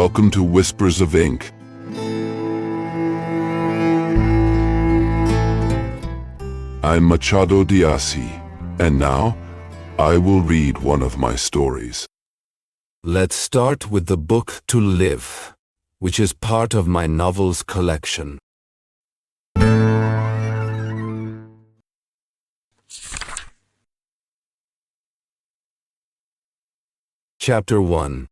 welcome to Whispers of Ink. I'm Machado de Assis, and now I will read one of my stories. Let's start with the book To Live, which is part of my novels collection. Chapter 1.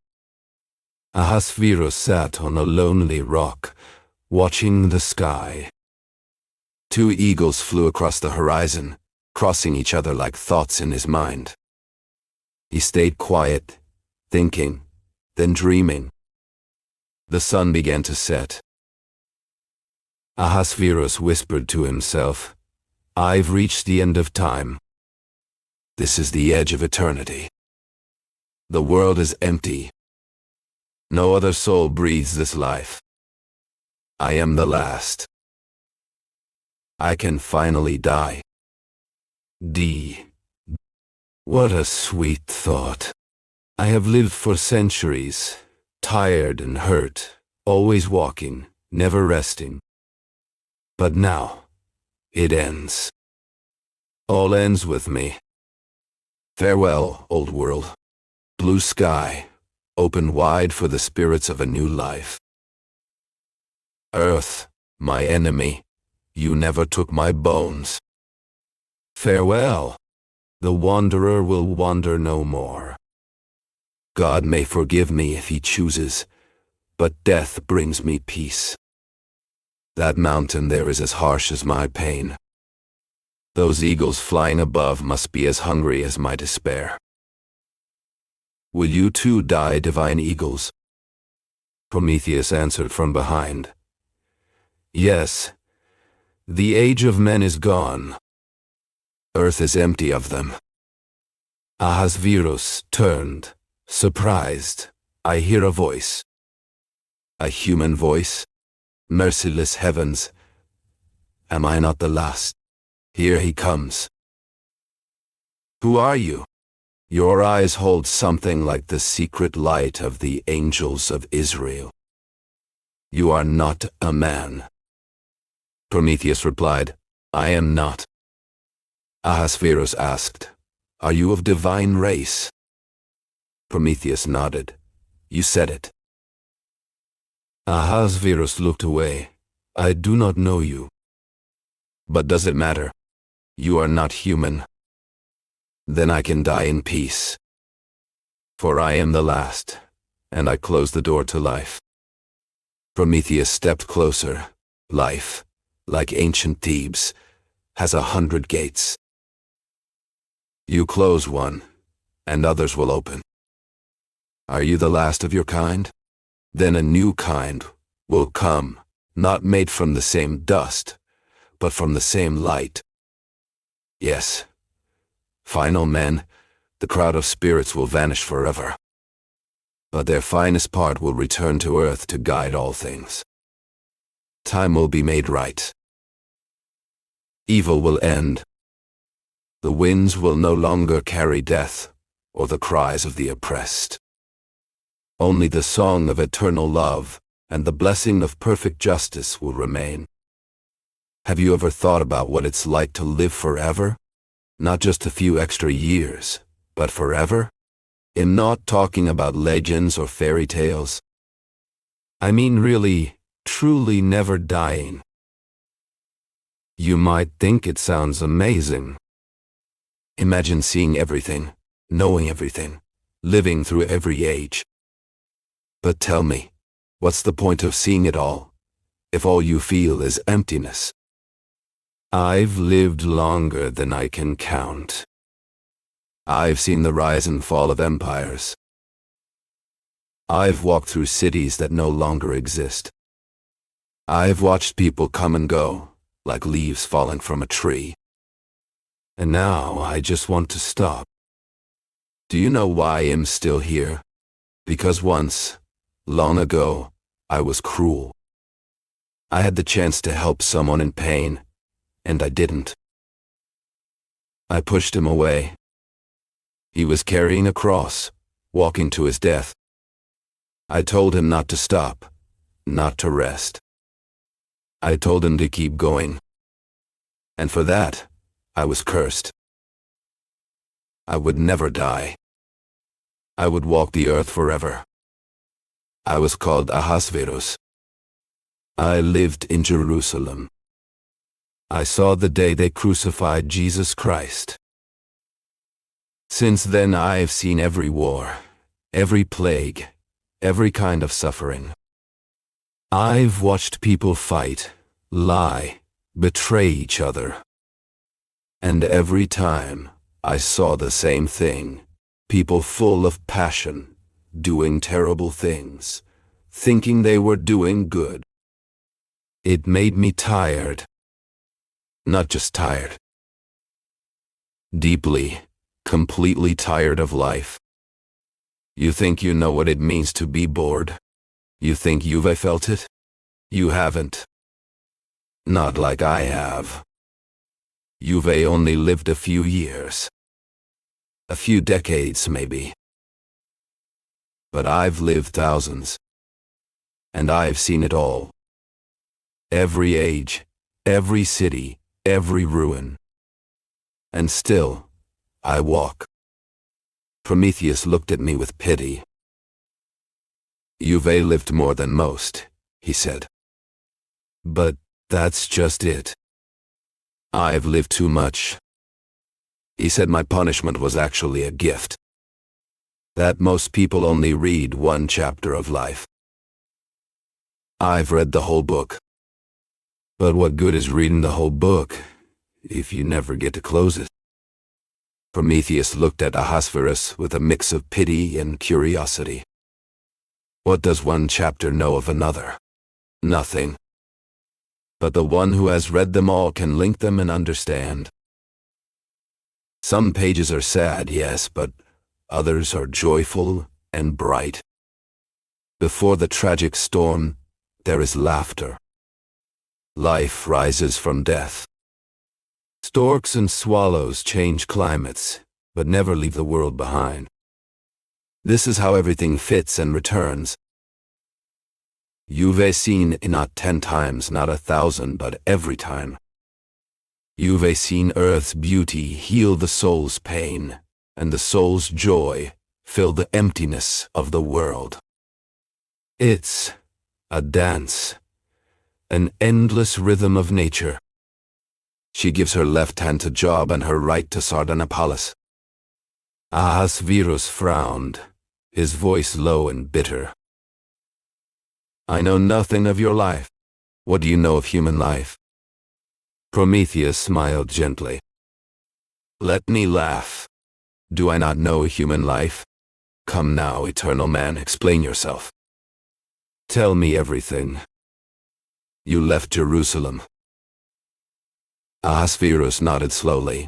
Ahasverus sat on a lonely rock, watching the sky. Two eagles flew across the horizon, crossing each other like thoughts in his mind. He stayed quiet, thinking, then dreaming. The sun began to set. Ahasverus whispered to himself, "I've reached the end of time. This is the edge of eternity. The world is empty. No other soul breathes this life. I am the last. I can finally die. What a sweet thought. I have lived for centuries, tired and hurt, always walking, never resting. But now, it ends. All ends with me. Farewell, old world. Blue sky, open wide for the spirits of a new life. Earth, my enemy, you never took my bones. Farewell. The wanderer will wander no more. God may forgive me if he chooses, but death brings me peace. That mountain there is as harsh as my pain. Those eagles flying above must be as hungry as my despair. Will you too die, divine eagles?" Prometheus answered from behind. "Yes, the age of men is gone. Earth is empty of them." Ahasverus turned, surprised. "I hear a voice." "A human voice? Merciless heavens! Am I not the last? Here he comes." "Who are you? Your eyes hold something like the secret light of the angels of Israel. You are not a man." Prometheus replied, "I am not." Ahasverus asked, "Are you of divine race?" Prometheus nodded. "You said it." Ahasverus looked away. "I do not know you." "But does it matter? You are not human. Then I can die in peace. For I am the last, and I close the door to life." Prometheus stepped closer. "Life, like ancient Thebes, has 100 gates. You close one, and others will open. Are you the last of your kind? Then a new kind will come, not made from the same dust, but from the same light. Yes, final men, the crowd of spirits will vanish forever. But their finest part will return to earth to guide all things. Time will be made right. Evil will end. The winds will no longer carry death or the cries of the oppressed. Only the song of eternal love and the blessing of perfect justice will remain. Have you ever thought about what it's like to live forever? Not just a few extra years, but forever? I'm not talking about legends or fairy tales. I mean really, truly never dying. You might think it sounds amazing. Imagine seeing everything, knowing everything, living through every age. But tell me, what's the point of seeing it all, if all you feel is emptiness? I've lived longer than I can count. I've seen the rise and fall of empires. I've walked through cities that no longer exist. I've watched people come and go, like leaves falling from a tree. And now I just want to stop. Do you know why I'm still here? Because once, long ago, I was cruel. I had the chance to help someone in pain, and I didn't. I pushed him away. He was carrying a cross, walking to his death. I told him not to stop, not to rest. I told him to keep going. And for that, I was cursed. I would never die. I would walk the earth forever. I was called Ahasverus. I lived in Jerusalem. I saw the day they crucified Jesus Christ. Since then I have seen every war, every plague, every kind of suffering. I've watched people fight, lie, betray each other. And every time I saw the same thing, people full of passion, doing terrible things, thinking they were doing good. It made me tired. Not just tired. Deeply, completely tired of life. You think you know what it means to be bored? You think you've felt it? You haven't. Not like I have. You've only lived a few years. A few decades, maybe. But I've lived thousands. And I've seen it all. Every age, every city, every ruin. And still, I walk. Prometheus looked at me with pity. You've lived more than most, he said. But that's just it. I've lived too much. He said my punishment was actually a gift. That most people only read one chapter of life. I've read the whole book. But what good is reading the whole book if you never get to close it? Prometheus looked at Ahasverus with a mix of pity and curiosity. What does one chapter know of another? Nothing. But the one who has read them all can link them and understand. Some pages are sad, yes, but others are joyful and bright. Before the tragic storm, there is laughter. Life rises from death. Storks and swallows change climates, but never leave the world behind. This is how everything fits and returns. You've seen not 10 times, not 1,000, but every time. You've seen earth's beauty heal the soul's pain, and the soul's joy fill the emptiness of the world. It's a dance, an endless rhythm of nature. She gives her left hand to Job and her right to Sardanapalus. Ahasverus frowned, his voice low and bitter. I know nothing of your life. What do you know of human life? Prometheus smiled gently. Let me laugh. Do I not know human life? Come now, eternal man, explain yourself. Tell me everything. You left Jerusalem. Ahasverus nodded slowly.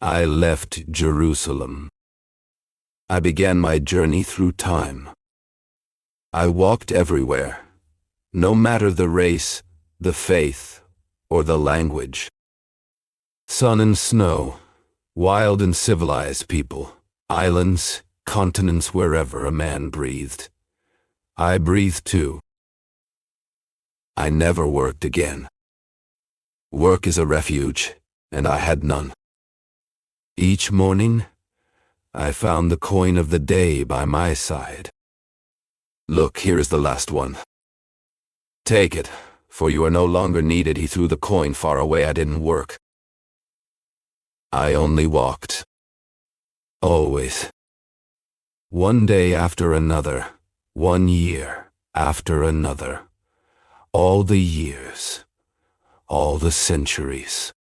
I left Jerusalem. I began my journey through time. I walked everywhere, no matter the race, the faith, or the language. Sun and snow, wild and civilized people, islands, continents, wherever a man breathed. I breathed too. I never worked again. Work is a refuge, and I had none. Each morning, I found the coin of the day by my side. Look, here is the last one. Take it, for you are no longer needed. He threw the coin far away. I didn't work. I only walked. Always. One day after another, 1 year after another. All the years, all the centuries.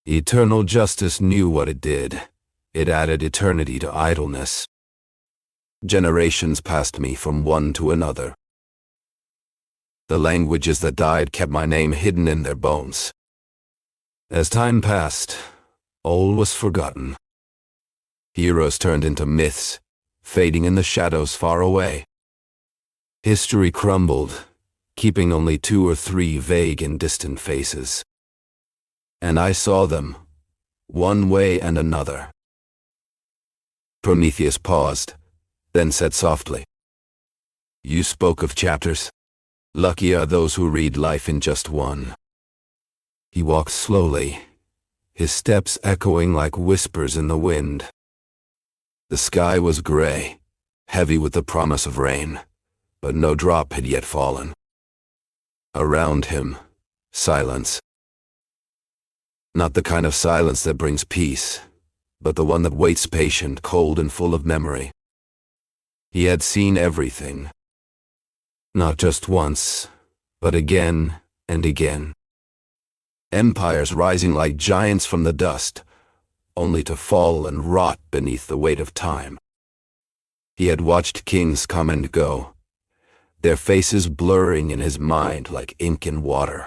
Eternal justice knew what it did. It added eternity to idleness. Generations passed me from one to another. The languages that died kept my name hidden in their bones. As time passed, all was forgotten. Heroes turned into myths, fading in the shadows far away. History crumbled, keeping only 2 or 3 vague and distant faces. And I saw them, one way and another. Prometheus paused, then said softly, You spoke of chapters. Lucky are those who read life in just one. He walked slowly, his steps echoing like whispers in the wind. The sky was gray, heavy with the promise of rain, but no drop had yet fallen. Around him, silence. Not the kind of silence that brings peace, but the one that waits patient, cold, and full of memory. He had seen everything. Not just once, but again and again. Empires rising like giants from the dust, only to fall and rot beneath the weight of time. He had watched kings come and go, their faces blurring in his mind like ink in water.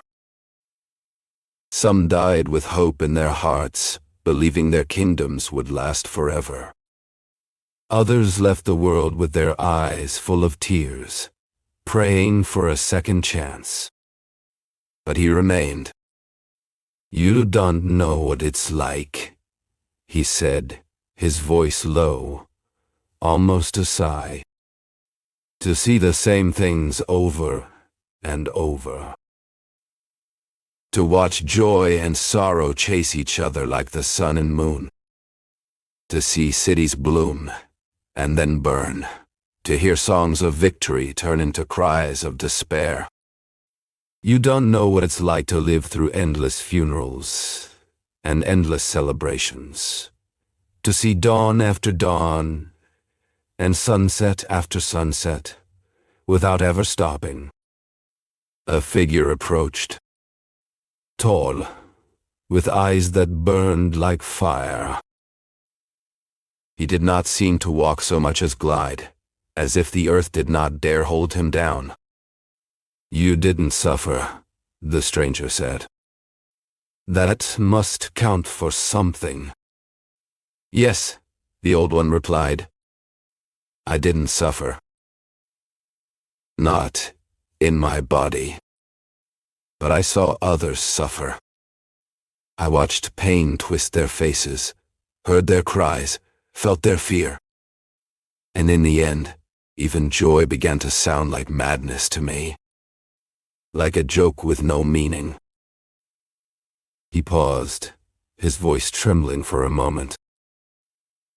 Some died with hope in their hearts, believing their kingdoms would last forever. Others left the world with their eyes full of tears, praying for a second chance. But he remained. "You don't know what it's like," he said, his voice low, almost a sigh. "To see the same things over and over. To watch joy and sorrow chase each other like the sun and moon. To see cities bloom and then burn. To hear songs of victory turn into cries of despair. You don't know what it's like to live through endless funerals and endless celebrations. To see dawn after dawn and sunset after sunset without ever stopping." A figure approached. Tall, with eyes that burned like fire. He did not seem to walk so much as glide, as if the earth did not dare hold him down. "You didn't suffer," the stranger said. "That must count for something." "Yes," the old one replied. "I didn't suffer. Not in my body. But I saw others suffer. I watched pain twist their faces, heard their cries, felt their fear. And in the end, even joy began to sound like madness to me. Like a joke with no meaning." He paused, his voice trembling for a moment.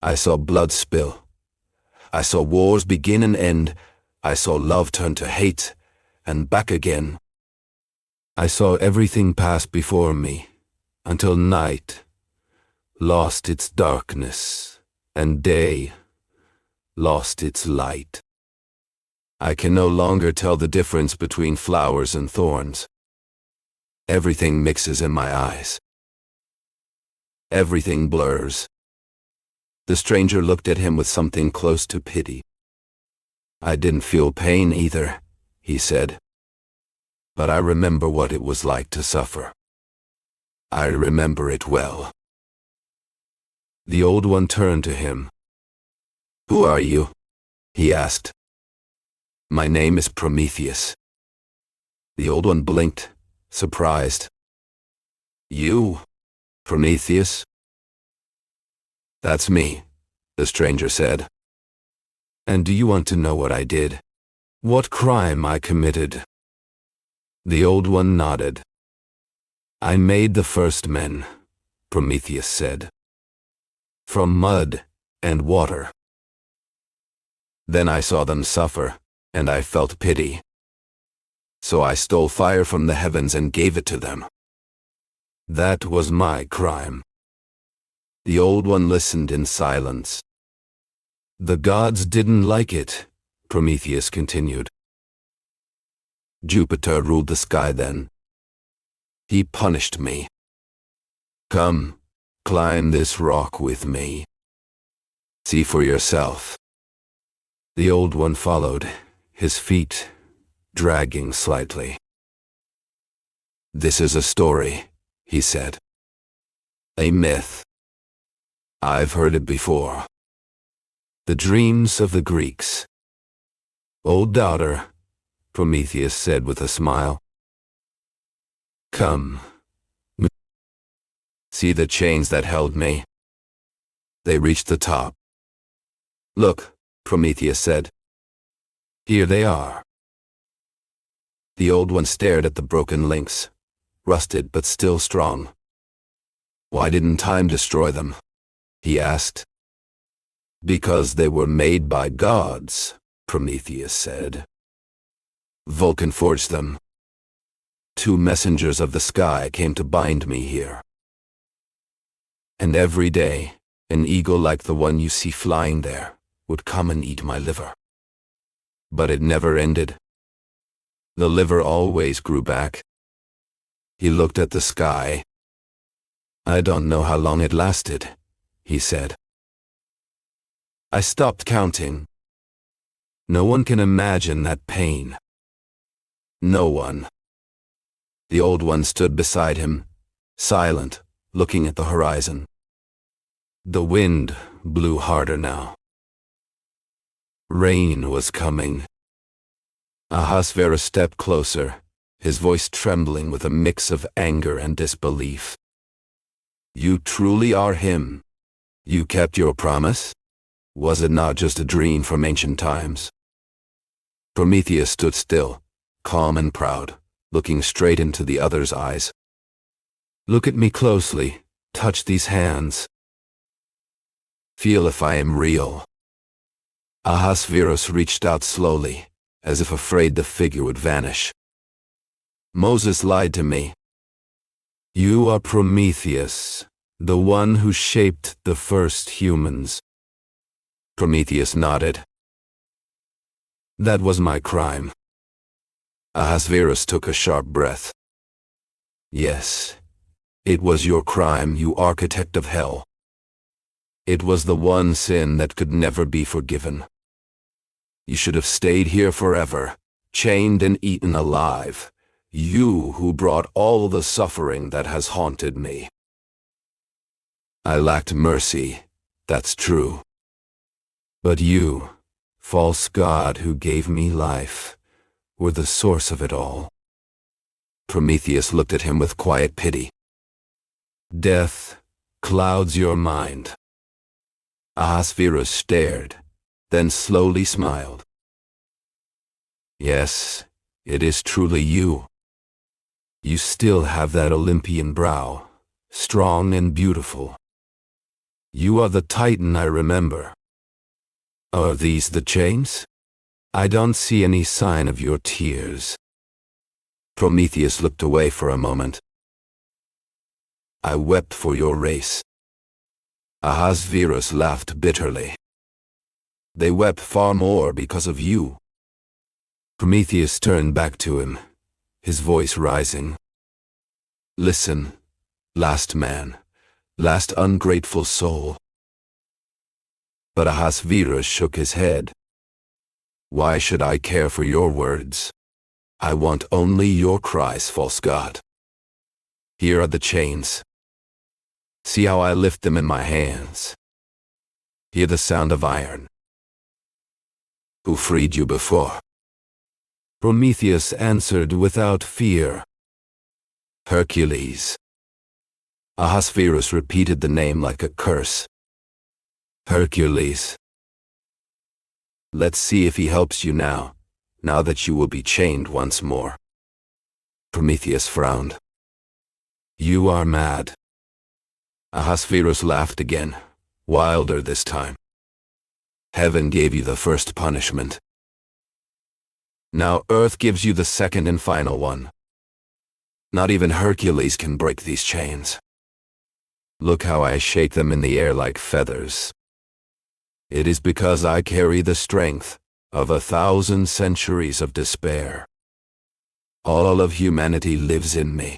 "I saw blood spill. I saw wars begin and end. I saw love turn to hate, and back again. I saw everything pass before me, until night lost its darkness, and day lost its light. I can no longer tell the difference between flowers and thorns. Everything mixes in my eyes. Everything blurs." The stranger looked at him with something close to pity. "I didn't feel pain either," he said. "But I remember what it was like to suffer. I remember it well." The old one turned to him. "Who are you?" he asked. "My name is Prometheus." The old one blinked, surprised. "You, Prometheus?" "That's me," the stranger said. "And do you want to know what I did? What crime I committed?" The old one nodded. "I made the first men," Prometheus said. "From mud and water. Then I saw them suffer, and I felt pity. So I stole fire from the heavens and gave it to them. That was my crime." The old one listened in silence. "The gods didn't like it," Prometheus continued. "Jupiter ruled the sky then. He punished me. Come, climb this rock with me. See for yourself." The old one followed, his feet dragging slightly. "This is a story," he said. "A myth. I've heard it before. The dreams of the Greeks." "Old daughter," Prometheus said with a smile. "Come. See the chains that held me? They reached the top." "Look," Prometheus said. Here they are. The old one stared at the broken links, rusted but still strong. Why didn't time destroy them? He asked. Because they were made by gods, Prometheus said. Vulcan forged them. 2 messengers of the sky came to bind me here. And every day, an eagle like the one you see flying there would come and eat my liver. But it never ended. The liver always grew back. He looked at the sky. I don't know how long it lasted, he said. I stopped counting. No one can imagine that pain. No one. The old one stood beside him, silent, looking at the horizon. The wind blew harder now. Rain was coming. Ahasverus stepped closer, his voice trembling with a mix of anger and disbelief. You truly are him. You kept your promise? Was it not just a dream from ancient times? Prometheus stood still, calm and proud, looking straight into the other's eyes. Look at me closely, touch these hands. Feel if I am real. Ahasverus reached out slowly, as if afraid the figure would vanish. Moses lied to me. You are Prometheus, the one who shaped the first humans. Prometheus nodded. That was my crime. Ahasverus took a sharp breath. Yes, it was your crime, you architect of hell. It was the one sin that could never be forgiven. You should have stayed here forever, chained and eaten alive. You who brought all the suffering that has haunted me. I lacked mercy, that's true. But you, false god who gave me life, were the source of it all. Prometheus looked at him with quiet pity. Death clouds your mind. Ahasverus stared, then slowly smiled. Yes, it is truly you. You still have that Olympian brow, strong and beautiful. You are the Titan I remember. Are these the chains? I don't see any sign of your tears. Prometheus looked away for a moment. I wept for your race. Ahasverus laughed bitterly. They wept far more because of you. Prometheus turned back to him, his voice rising. Listen, last man, last ungrateful soul. But Ahasverus shook his head. Why should I care for your words? I want only your cries, false god. Here are the chains. See how I lift them in my hands. Hear the sound of iron. Who freed you before? Prometheus answered without fear. Hercules. Ahasverus repeated the name like a curse. Hercules. Let's see if he helps you now that you will be chained once more. Prometheus frowned. You are mad. Ahasverus laughed again, wilder this time. Heaven gave you the first punishment. Now Earth gives you the second and final one. Not even Hercules can break these chains. Look how I shake them in the air like feathers. It is because I carry the strength of 1,000 centuries of despair. All of humanity lives in me.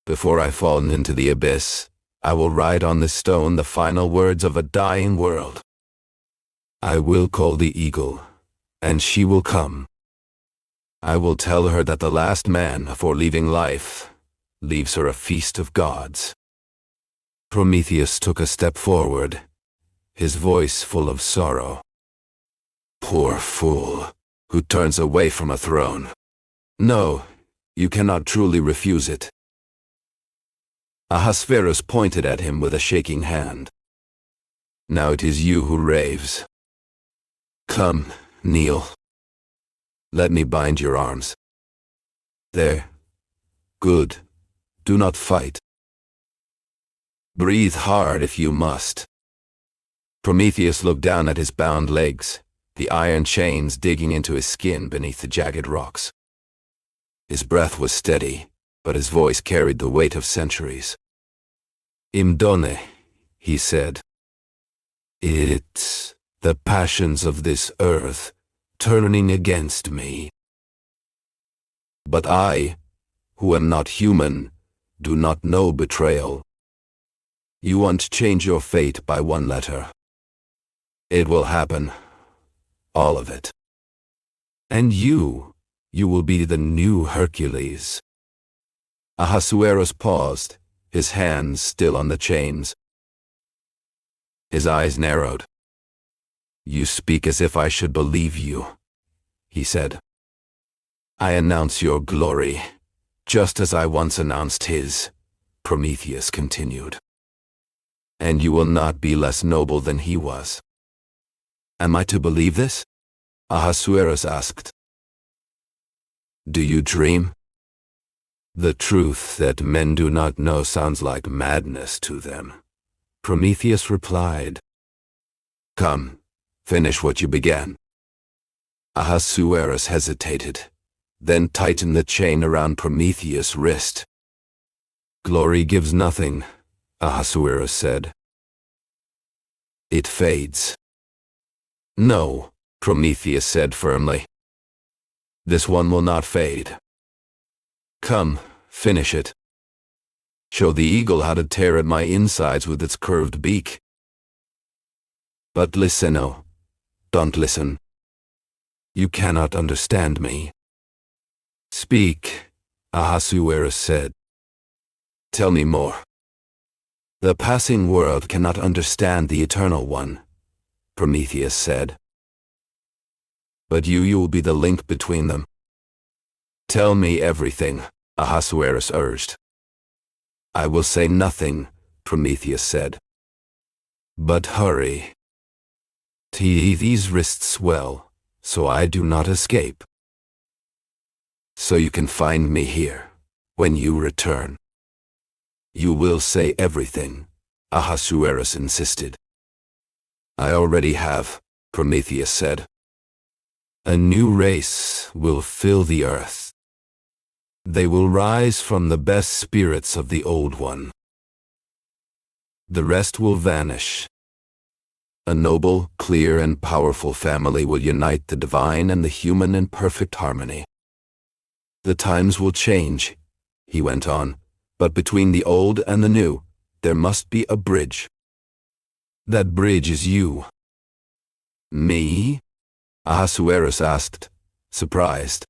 Before I fall into the abyss, I will write on the stone the final words of a dying world. I will call the eagle, and she will come. I will tell her that the last man, before leaving life, leaves her a feast of gods. Prometheus took a step forward, his voice full of sorrow. Poor fool, who turns away from a throne. No, you cannot truly refuse it. Ahasverus pointed at him with a shaking hand. Now it is you who raves. Come, Kneel. Let me bind your arms. There. Good. Do not fight. Breathe hard if you must. Prometheus looked down at his bound legs, the iron chains digging into his skin beneath the jagged rocks. His breath was steady, but his voice carried the weight of centuries. Imdone, he said. It's the passions of this earth turning against me. But I, who am not human, do not know betrayal. You want to change your fate by one letter. It will happen. All of it. And you will be the new Hercules. Ahasuerus paused, his hands still on the chains. His eyes narrowed. You speak as if I should believe you, he said. I announce your glory, just as I once announced his, Prometheus continued. And you will not be less noble than he was. Am I to believe this? Ahasuerus asked. Do you dream? The truth that men do not know sounds like madness to them, Prometheus replied. Come, finish what you began. Ahasuerus hesitated, then tightened the chain around Prometheus' wrist. Glory gives nothing, Ahasuerus said. It fades. No, Prometheus said firmly. This one will not fade. Come, finish it. Show the eagle how to tear at my insides with its curved beak. But listen, oh, don't listen. You cannot understand me. Speak, Ahasuerus said. Tell me more. The passing world cannot understand the eternal one, Prometheus said. But you will be the link between them. Tell me everything, Ahasuerus urged. I will say nothing, Prometheus said. But hurry. These wrists swell, so I do not escape. So you can find me here, when you return. You will say everything, Ahasuerus insisted. I already have, Prometheus said. A new race will fill the earth. They will rise from the best spirits of the old one. The rest will vanish. A noble, clear, and powerful family will unite the divine and the human in perfect harmony. The times will change, he went on, but between the old and the new, there must be a bridge. That bridge is you. Me? Ahasuerus asked, surprised.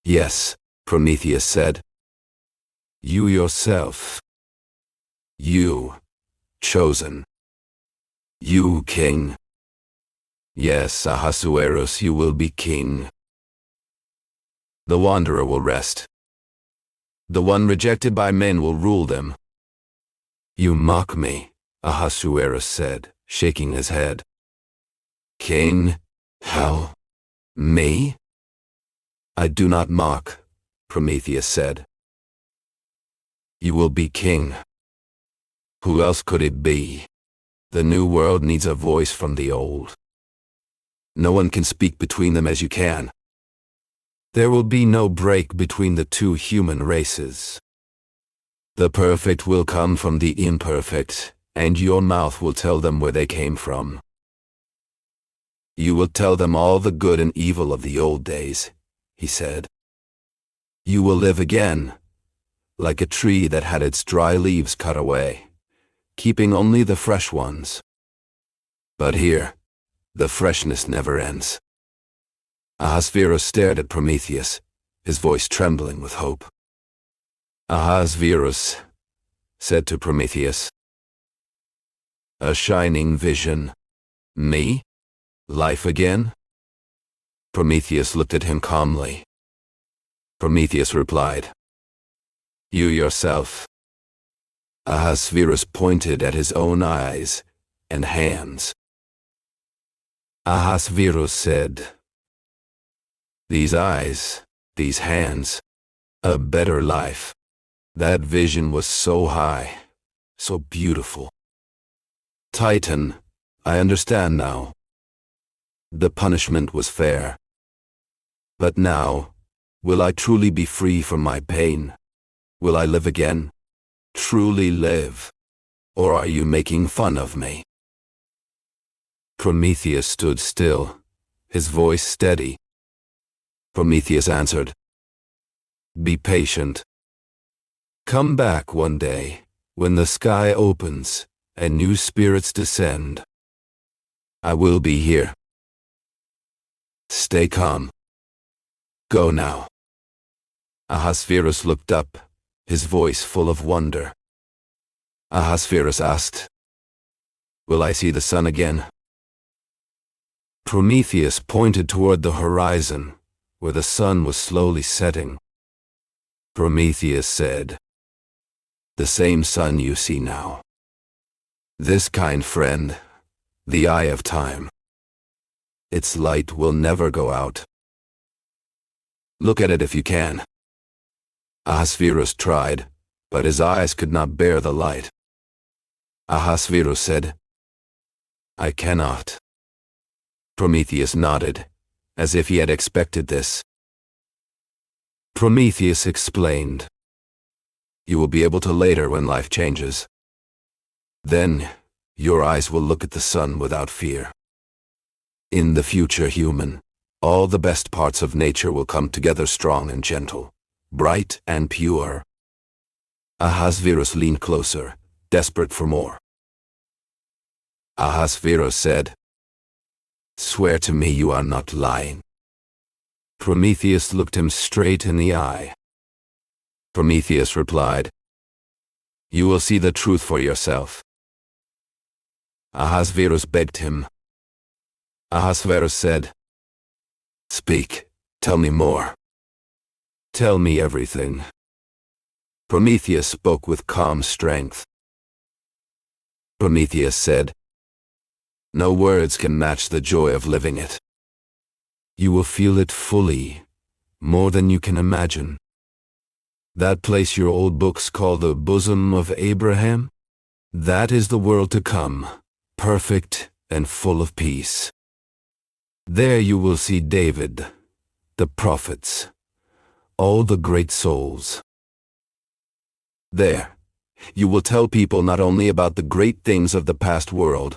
Yes, Prometheus said. You yourself. You, chosen. You, king. Yes, Ahasuerus, you will be king. The wanderer will rest. The one rejected by men will rule them. You mock me, Ahasuerus said, shaking his head. King? How? Me? I do not mock, Prometheus said. You will be king. Who else could it be? The new world needs a voice from the old. No one can speak between them as you can. There will be no break between the two human races. The perfect will come from the imperfect, and your mouth will tell them where they came from. You will tell them all the good and evil of the old days, he said. You will live again, like a tree that had its dry leaves cut away, keeping only the fresh ones. But here, the freshness never ends. Ahasuerus stared at Prometheus, his voice trembling with hope. Ahasuerus said to Prometheus, a shining vision. Me? Life again? Prometheus looked at him calmly. Prometheus replied, You yourself. Ahasuerus pointed at his own eyes and hands. Ahasverus said. These eyes, these hands, a better life. That vision was so high, so beautiful. Titan, I understand now. The punishment was fair. But now, will I truly be free from my pain? Will I live again? Truly live? Or are you making fun of me? Prometheus stood still, his voice steady. Prometheus answered, Be patient. Come back one day, when the sky opens and new spirits descend. I will be here. Stay calm. Go now. Ahasverus looked up, his voice full of wonder. Ahasverus asked, Will I see the sun again? Prometheus pointed toward the horizon, where the sun was slowly setting. Prometheus said, The same sun you see now. This kind friend, the eye of time. Its light will never go out. Look at it if you can. Ahasverus tried, but his eyes could not bear the light. Ahasverus said, I cannot. Prometheus nodded, as if he had expected this. Prometheus explained, You will be able to later when life changes. Then, your eyes will look at the sun without fear. In the future, human, all the best parts of nature will come together strong and gentle, bright and pure. Ahasverus leaned closer, desperate for more. Ahasverus said, Swear to me you are not lying. Prometheus looked him straight in the eye. Prometheus replied, You will see the truth for yourself. Ahasverus begged him. Ahasverus said, Speak, tell me more. Tell me everything. Prometheus spoke with calm strength. Prometheus said, No words can match the joy of living it. You will feel it fully, more than you can imagine. That place your old books call the bosom of Abraham, that is the world to come, perfect and full of peace. There you will see David, the prophets, all the great souls. There, you will tell people not only about the great things of the past world,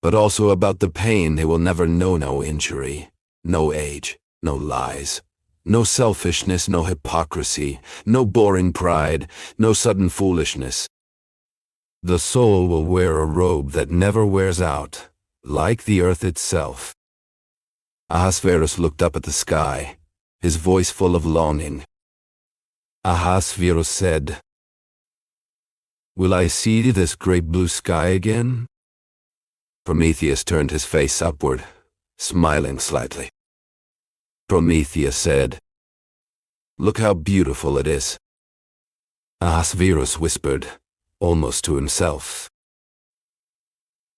but also about the pain they will never know. No injury, no age, no lies, no selfishness, no hypocrisy, no boring pride, no sudden foolishness. The soul will wear a robe that never wears out, like the earth itself. Ahasverus looked up at the sky, his voice full of longing. Ahasverus said, Will I see this great blue sky again? Prometheus turned his face upward, smiling slightly. Prometheus said, Look how beautiful it is. Ahasverus whispered, almost to himself.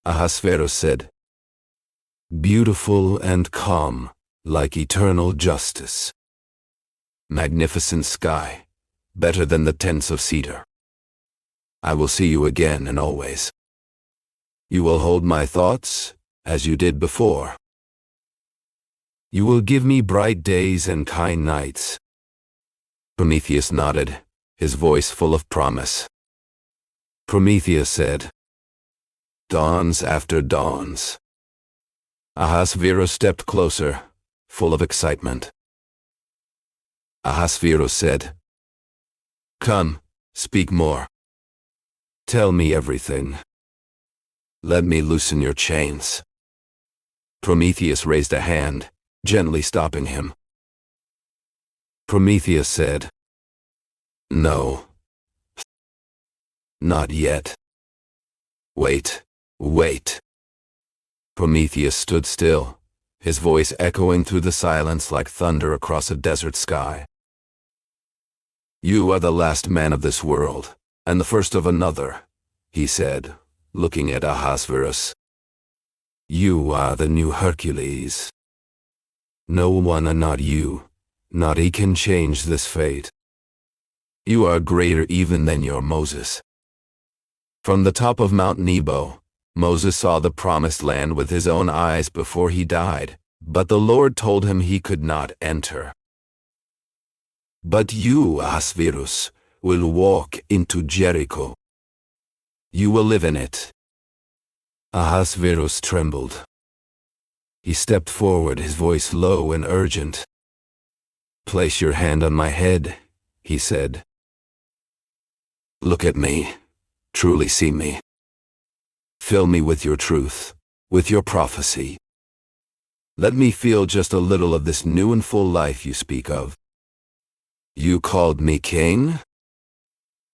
Ahasverus said, Beautiful and calm, like eternal justice. Magnificent sky, better than the tents of cedar. I will see you again and always. You will hold my thoughts, as you did before. You will give me bright days and kind nights. Prometheus nodded, his voice full of promise. Prometheus said, Dawns after dawns. Ahasverus stepped closer, full of excitement. Ahasverus said, Come, speak more. Tell me everything. Let me loosen your chains. Prometheus raised a hand, gently stopping him. Prometheus said, No. Not yet. Wait, wait. Prometheus stood still, his voice echoing through the silence like thunder across a desert sky. You are the last man of this world, and the first of another, he said, looking at Ahasverus. You are the new Hercules. No one and not you, not he can change this fate. You are greater even than your Moses. From the top of Mount Nebo, Moses saw the promised land with his own eyes before he died, but the Lord told him he could not enter. But you, Ahasuerus, will walk into Jericho. You will live in it. Ahasuerus trembled. He stepped forward, his voice low and urgent. Place your hand on my head, he said. Look at me, truly see me. Fill me with your truth, with your prophecy. Let me feel just a little of this new and full life you speak of. You called me king?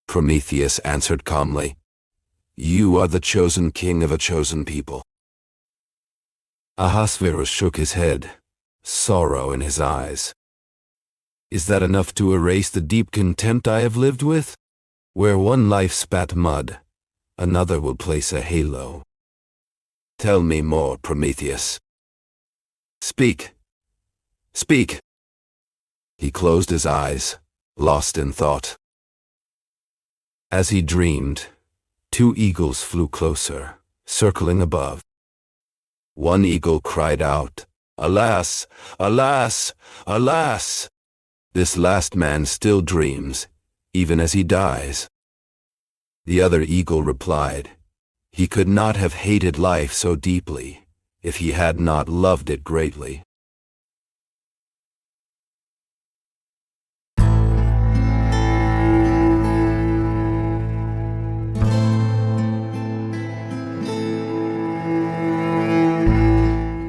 Prometheus answered calmly. You are the chosen king of a chosen people. Ahasuerus shook his head, sorrow in his eyes. Is that enough to erase the deep contempt I have lived with? Where one life spat mud, another will place a halo. Tell me more, Prometheus. Speak. Speak. He closed his eyes, lost in thought. As he dreamed, 2 eagles flew closer, circling above. One eagle cried out, Alas, alas, alas! This last man still dreams, even as he dies. The other eagle replied, He could not have hated life so deeply, if he had not loved it greatly.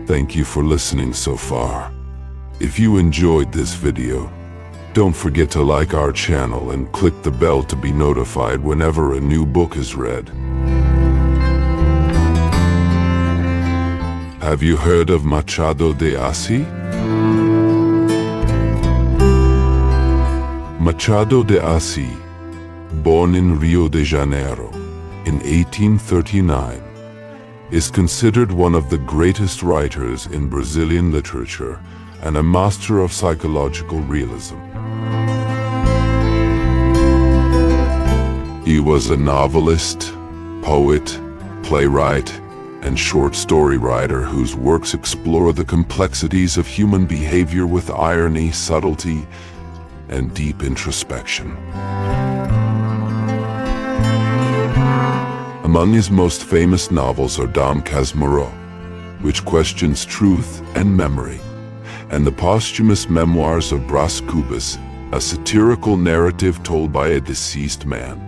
Thank you for listening so far. If you enjoyed this video, don't forget to like our channel and click the bell to be notified whenever a new book is read. Have you heard of Machado de Assis? Machado de Assis, born in Rio de Janeiro in 1839, is considered one of the greatest writers in Brazilian literature and a master of psychological realism. He was a novelist, poet, playwright, and short story writer whose works explore the complexities of human behavior with irony, subtlety, and deep introspection. Among his most famous novels are Dom Casmurro, which questions truth and memory, and the posthumous memoirs of Brás Cubas, a satirical narrative told by a deceased man.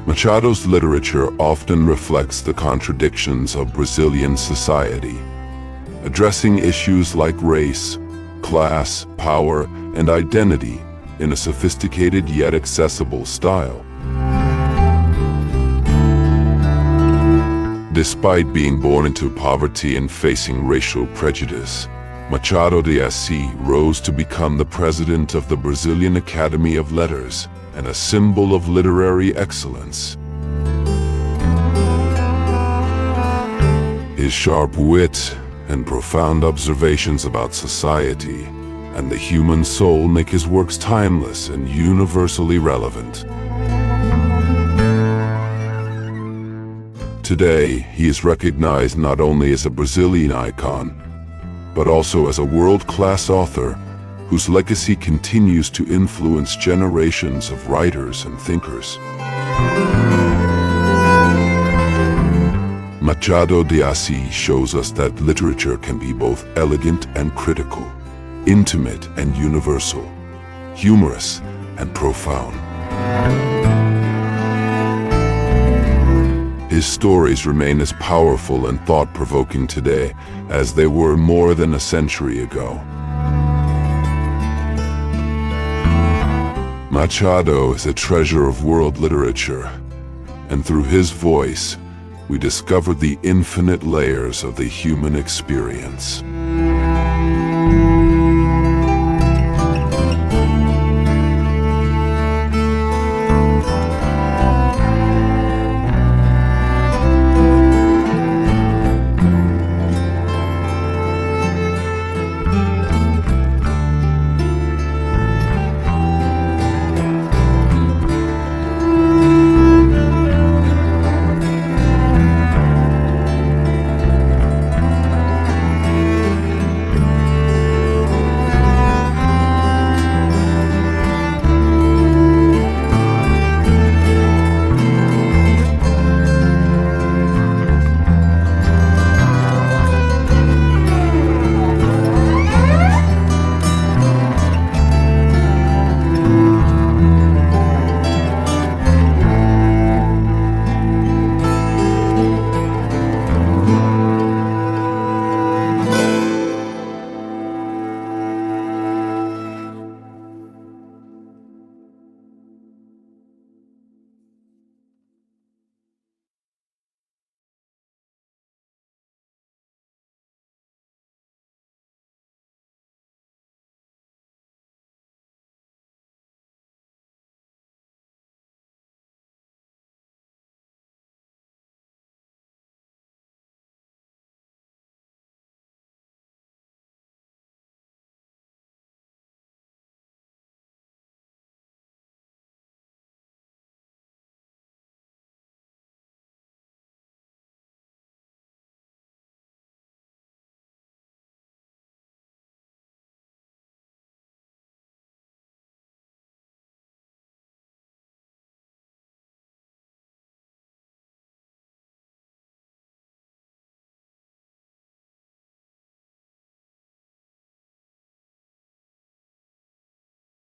Machado's literature often reflects the contradictions of Brazilian society, addressing issues like race, class, power, and identity in a sophisticated yet accessible style. Despite being born into poverty and facing racial prejudice, Machado de Assis rose to become the president of the Brazilian Academy of Letters and a symbol of literary excellence. His sharp wit and profound observations about society and the human soul make his works timeless and universally relevant. Today, he is recognized not only as a Brazilian icon, but also as a world-class author whose legacy continues to influence generations of writers and thinkers. Machado de Assis shows us that literature can be both elegant and critical, intimate and universal, humorous and profound. His stories remain as powerful and thought-provoking today as they were more than a century ago. Machado is a treasure of world literature, and through his voice, we discover the infinite layers of the human experience.